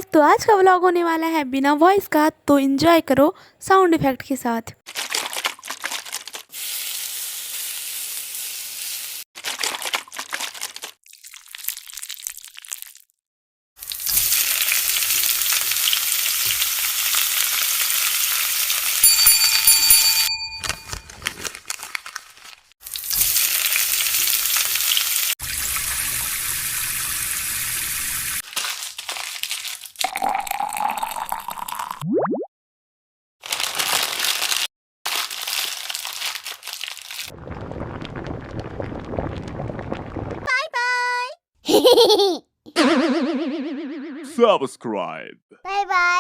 Guys, तो आज का व्लॉग होने वाला है बिना वॉइस का, तो एंजॉय करो साउंड इफेक्ट के साथ। Subscribe. Bye bye.